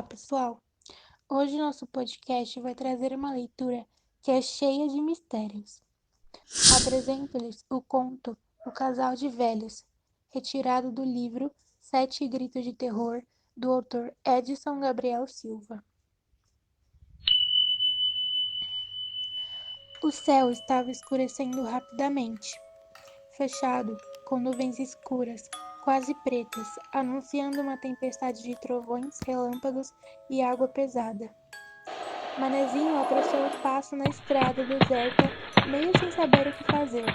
pessoal! Hoje nosso podcast vai trazer uma leitura que é cheia de mistérios. Apresento-lhes o conto O Casal de Velhos, retirado do livro Sete Gritos de Terror, do autor Edson Gabriel Silva. O céu estava escurecendo rapidamente, fechado, com nuvens escuras, quase pretas, anunciando uma tempestade de trovões, relâmpagos e água pesada. Manezinho apressou o passo na estrada deserta, meio sem saber o que fazer.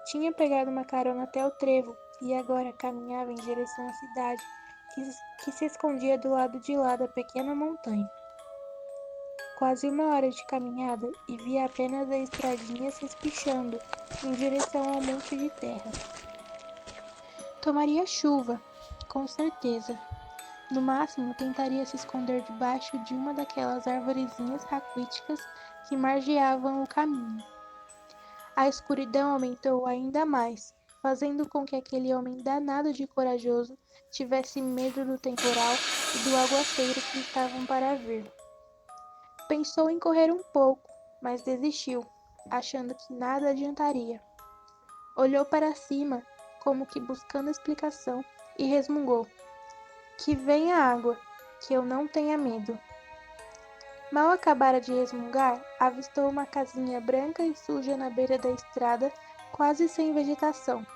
Tinha pegado uma carona até o trevo e agora caminhava em direção à cidade, que se escondia do lado de lá da pequena montanha. Quase 1 hora de caminhada e via apenas a estradinha se espichando em direção ao monte de terra. Tomaria chuva, com certeza. No máximo, tentaria se esconder debaixo de uma daquelas arvorezinhas raquíticas que margeavam o caminho. A escuridão aumentou ainda mais, fazendo com que aquele homem danado de corajoso tivesse medo do temporal e do aguaceiro que estavam para vir. Pensou em correr um pouco, mas desistiu, achando que nada adiantaria. Olhou para cima, como que buscando explicação, e resmungou: "Que venha água, que eu não tenha medo." Mal acabara de resmungar, avistou uma casinha branca e suja na beira da estrada, quase sem vegetação.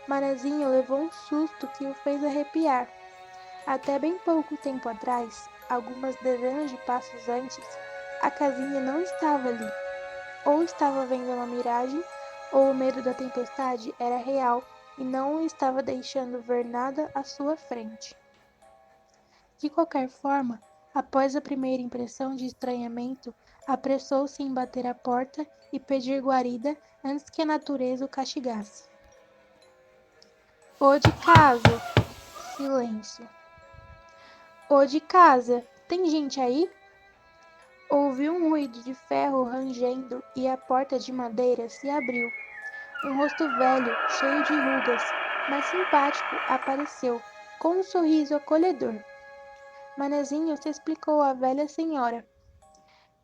Manezinho levou um susto que o fez arrepiar. Até bem pouco tempo atrás, algumas dezenas de passos antes, a casinha não estava ali. Ou estava vendo uma miragem, ou o medo da tempestade era real e não o estava deixando ver nada à sua frente. De qualquer forma, após a primeira impressão de estranhamento, apressou-se em bater à porta e pedir guarida antes que a natureza o castigasse. "Ô de casa!" Silêncio. "Ô de casa, tem gente aí?" Ouviu um ruído de ferro rangendo e a porta de madeira se abriu. Um rosto velho, cheio de rugas, mas simpático, apareceu, com um sorriso acolhedor. Manezinho se explicou à velha senhora.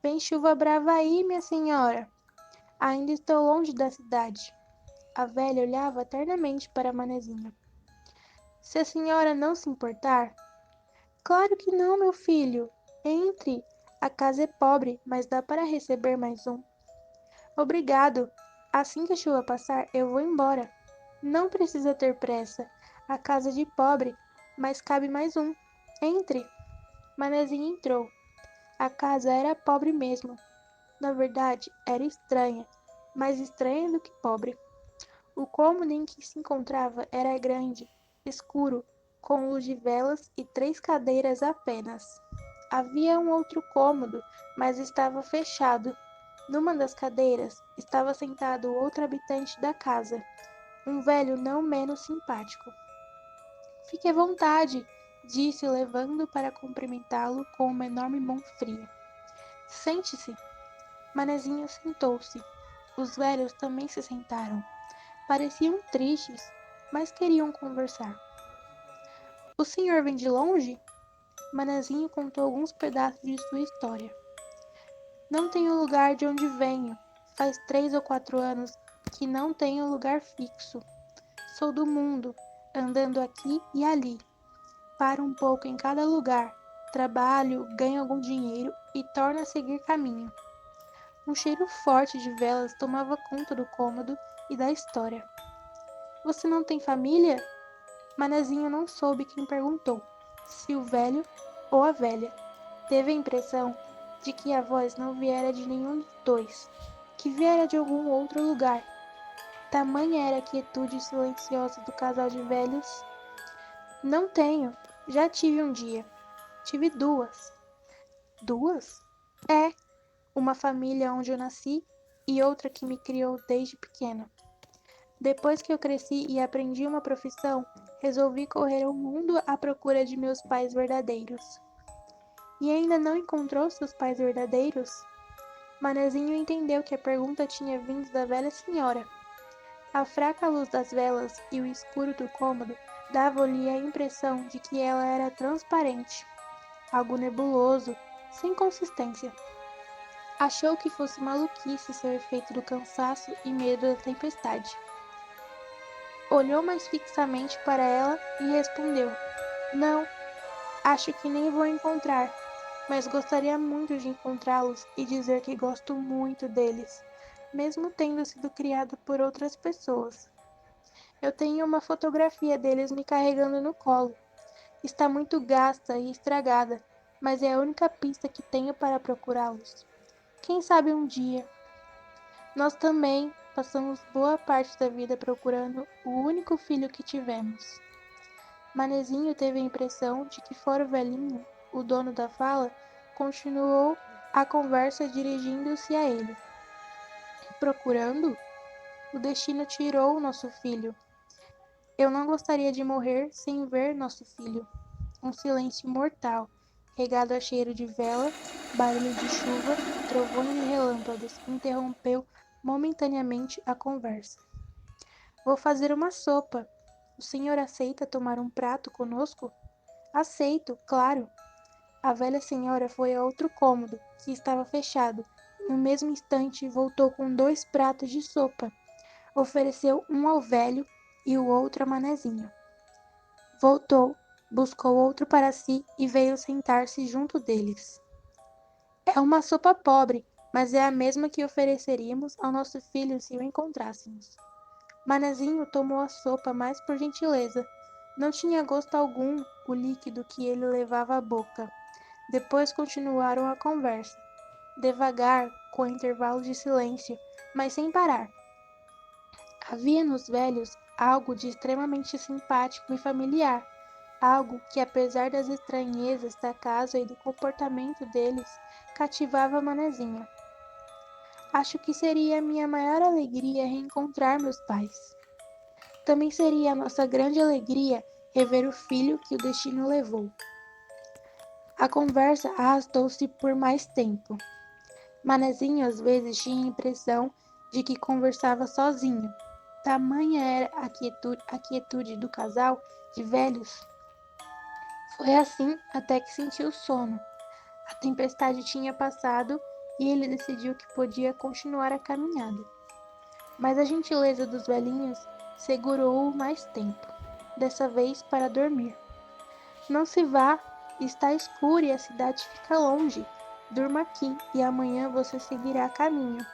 "Vem chuva brava aí, minha senhora. Ainda estou longe da cidade." A velha olhava ternamente para Manezinho. "Se a senhora não se importar." "Claro que não, meu filho. Entre. A casa é pobre, mas dá para receber mais um." "Obrigado. Assim que a chuva passar, eu vou embora." "Não precisa ter pressa. A casa é de pobre, mas cabe mais um. Entre." Manezinho entrou. A casa era pobre mesmo. Na verdade, era estranha, mais estranha do que pobre. O cômodo em que se encontrava era grande, escuro, com luz de velas e 3 cadeiras apenas. Havia um outro cômodo, mas estava fechado. Numa das cadeiras estava sentado outro habitante da casa, um velho não menos simpático. "Fique à vontade", disse, levando para cumprimentá-lo com uma enorme mão fria. "Sente-se." Manezinho sentou-se. Os velhos também se sentaram. Pareciam tristes, mas queriam conversar. "O senhor vem de longe?" Manezinho contou alguns pedaços de sua história. "Não tenho lugar de onde venho. Faz 3 ou 4 anos que não tenho lugar fixo. Sou do mundo, andando aqui e ali. Paro um pouco em cada lugar, trabalho, ganho algum dinheiro e torno a seguir caminho." Um cheiro forte de velas tomava conta do cômodo e da história. "Você não tem família?" Manezinho não soube quem perguntou, se o velho ou a velha. Teve a impressão de que a voz não viera de nenhum dos dois, que viera de algum outro lugar. Tamanha era a quietude silenciosa do casal de velhos. "Não tenho. Já tive um dia. Tive 2. "Duas?" "É. Uma família onde eu nasci e outra que me criou desde pequeno. Depois que eu cresci e aprendi uma profissão, resolvi correr o mundo à procura de meus pais verdadeiros." "E ainda não encontrou seus pais verdadeiros?" Manezinho entendeu que a pergunta tinha vindo da velha senhora. A fraca luz das velas e o escuro do cômodo davam-lhe a impressão de que ela era transparente. algo nebuloso, sem consistência. Achou que fosse maluquice seu efeito do cansaço e medo da tempestade. Olhou mais fixamente para ela e respondeu: Não, acho que nem vou encontrar, mas gostaria muito de encontrá-los e dizer que gosto muito deles, mesmo tendo sido criada por outras pessoas. Eu tenho uma fotografia deles me carregando no colo. Está muito gasta e estragada, mas é a única pista que tenho para procurá-los. Quem sabe um dia. Nós também passamos boa parte da vida procurando o único filho que tivemos. Manezinho teve a impressão de que fora o velhinho, o dono da fala, continuou a conversa dirigindo-se a ele. Procurando? O destino tirou nosso filho. Eu não gostaria de morrer sem ver nosso filho. Um silêncio mortal, regado a cheiro de vela, barulho de chuva, trovões e relâmpagos, interrompeu momentaneamente a conversa. Vou fazer uma sopa. O senhor aceita tomar um prato conosco? Aceito, claro. A velha senhora foi a outro cômodo, que estava fechado. No mesmo instante, voltou com 2 pratos de sopa. Ofereceu um ao velho e o outro a Manezinho. Voltou, buscou outro para si e veio sentar-se junto deles. É uma sopa pobre, mas é a mesma que ofereceríamos ao nosso filho se o encontrássemos. Manezinho tomou a sopa mais por gentileza. Não tinha gosto algum o líquido que ele levava à boca. Depois continuaram a conversa, devagar, com intervalos de silêncio, mas sem parar. Havia nos velhos algo de extremamente simpático e familiar, algo que, apesar das estranhezas da casa e do comportamento deles, cativava Manezinha. Acho que seria a minha maior alegria reencontrar meus pais. Também seria a nossa grande alegria rever o filho que o destino levou. A conversa arrastou-se por mais tempo. Manezinho às vezes tinha a impressão de que conversava sozinho. Tamanha era a quietude do casal de velhos. Foi assim até que sentiu sono. A tempestade tinha passado e ele decidiu que podia continuar a caminhada. Mas a gentileza dos velhinhos segurou-o mais tempo, dessa vez para dormir. Não se vá, está escuro e a cidade fica longe. Durma aqui e amanhã você seguirá caminho.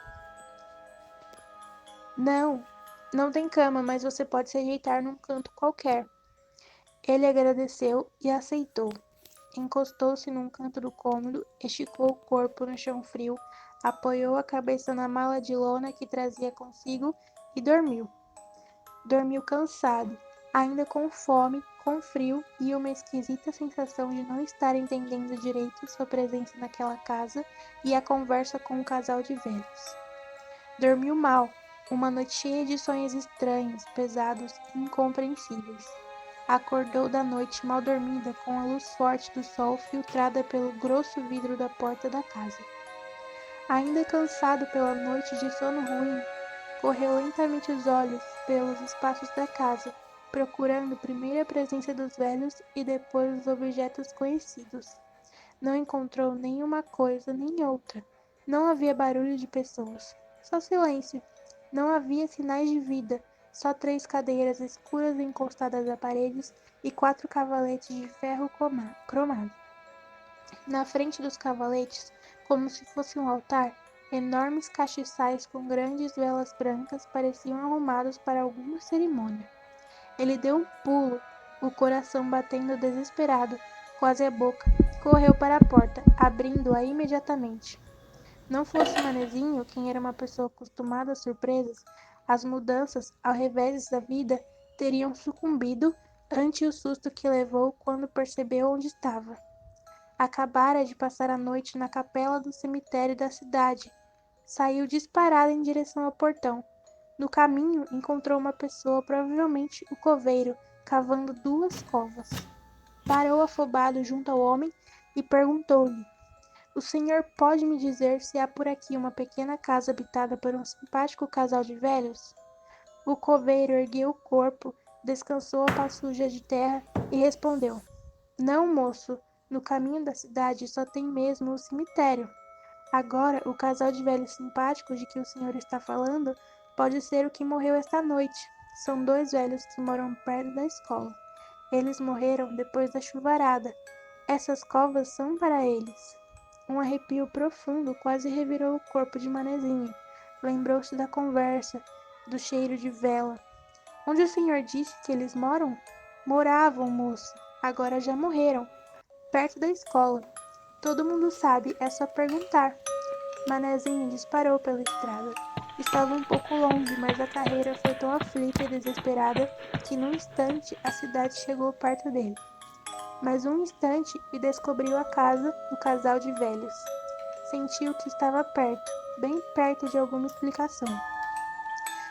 Não, não tem cama, mas você pode se ajeitar num canto qualquer. Ele agradeceu e aceitou. Encostou-se num canto do cômodo, esticou o corpo no chão frio, apoiou a cabeça na mala de lona que trazia consigo e dormiu. Dormiu cansado, ainda com fome, com frio e uma esquisita sensação de não estar entendendo direito sua presença naquela casa e a conversa com o casal de velhos. Dormiu mal, uma noite cheia de sonhos estranhos, pesados e incompreensíveis. Acordou da noite mal dormida com a luz forte do sol filtrada pelo grosso vidro da porta da casa. Ainda cansado pela noite de sono ruim, correu lentamente os olhos pelos espaços da casa, procurando primeiro a presença dos velhos e depois os objetos conhecidos. Não encontrou nenhuma coisa nem outra. Não havia barulho de pessoas. Só silêncio. Não havia sinais de vida. Só 3 cadeiras escuras encostadas a paredes e 4 cavaletes de ferro cromado. Na frente dos cavaletes, como se fosse um altar, enormes castiçais com grandes velas brancas pareciam arrumados para alguma cerimônia. Ele deu um pulo, o coração batendo desesperado, quase a boca. Correu para a porta, abrindo-a imediatamente. Não fosse Manezinho, quem era uma pessoa acostumada a surpresas, as mudanças, ao revés da vida, teriam sucumbido ante o susto que levou quando percebeu onde estava. Acabara de passar a noite na capela do cemitério da cidade. Saiu disparado em direção ao portão. No caminho, encontrou uma pessoa, provavelmente o coveiro, cavando 2 covas. Parou afobado junto ao homem e perguntou-lhe: O senhor pode me dizer se há por aqui uma pequena casa habitada por um simpático casal de velhos? O coveiro ergueu o corpo, descansou a pá suja de terra e respondeu: Não, moço, No caminho da cidade só tem mesmo o cemitério. Agora, o casal de velhos simpáticos de que o senhor está falando pode ser o que morreu esta noite. São 2 velhos que moram perto da escola. Eles morreram depois da chuvarada. Essas covas são para eles. Um arrepio profundo quase revirou o corpo de Manezinho. Lembrou-se da conversa, do cheiro de vela. Onde o senhor disse que eles moram? Moravam, moço. Agora já morreram. Perto da escola. Todo mundo sabe, é só perguntar. Manezinho disparou pela estrada. Estava um pouco longe, mas a carreira foi tão aflita e desesperada que num instante a cidade chegou perto dele. Mais um instante e descobriu a casa do casal de velhos. Sentiu que estava perto, bem perto de alguma explicação.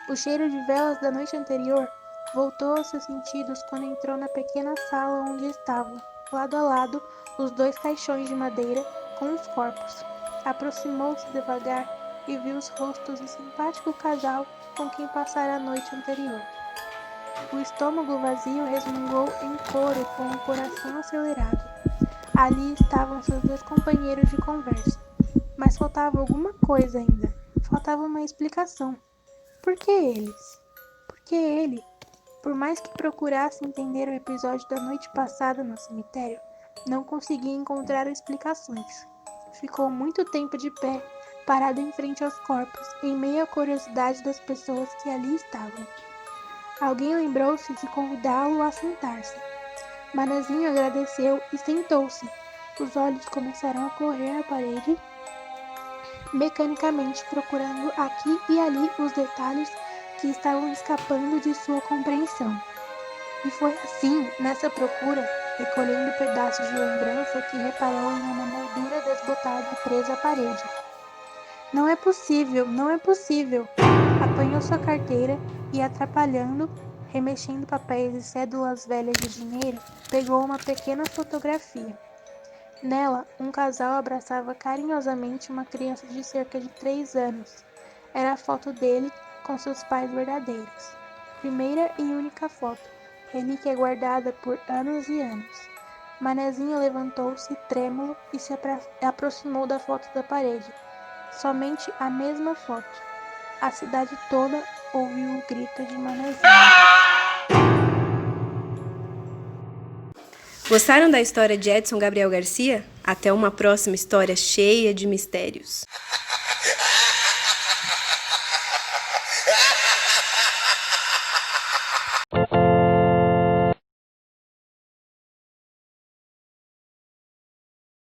O cheiro de velas da noite anterior voltou aos seus sentidos quando entrou na pequena sala onde estavam, lado a lado, os 2 caixões de madeira com os corpos. Aproximou-se devagar e viu os rostos do simpático casal com quem passara a noite anterior. O estômago vazio resmungou em coro com o coração acelerado. Ali estavam seus 2 companheiros de conversa. Mas faltava alguma coisa ainda. Faltava uma explicação. Por que eles? Por que ele? Por mais que procurasse entender o episódio da noite passada no cemitério, não conseguia encontrar explicações. Ficou muito tempo de pé, parado em frente aos corpos, em meio à curiosidade das pessoas que ali estavam. Alguém lembrou-se de convidá-lo a sentar-se. Manezinho agradeceu e sentou-se. Os olhos começaram a correr na parede, mecanicamente procurando aqui e ali os detalhes que estavam escapando de sua compreensão. E foi assim, nessa procura, recolhendo pedaços de lembrança, que reparou em uma moldura desbotada presa à parede. Não é possível, não é possível! Apanhou sua carteira e, atrapalhando, remexendo papéis e cédulas velhas de dinheiro, pegou uma pequena fotografia. Nela, um casal abraçava carinhosamente uma criança de cerca de 3 anos. Era a foto dele com seus pais verdadeiros. Primeira e única foto, relíquia guardada por anos e anos. Manezinho levantou-se, trêmulo, e se aproximou da foto da parede. Somente a mesma foto. A cidade toda ouviu o grito de Manezinho. Gostaram da história de Edson Gabriel Garcia? Até uma próxima história cheia de mistérios.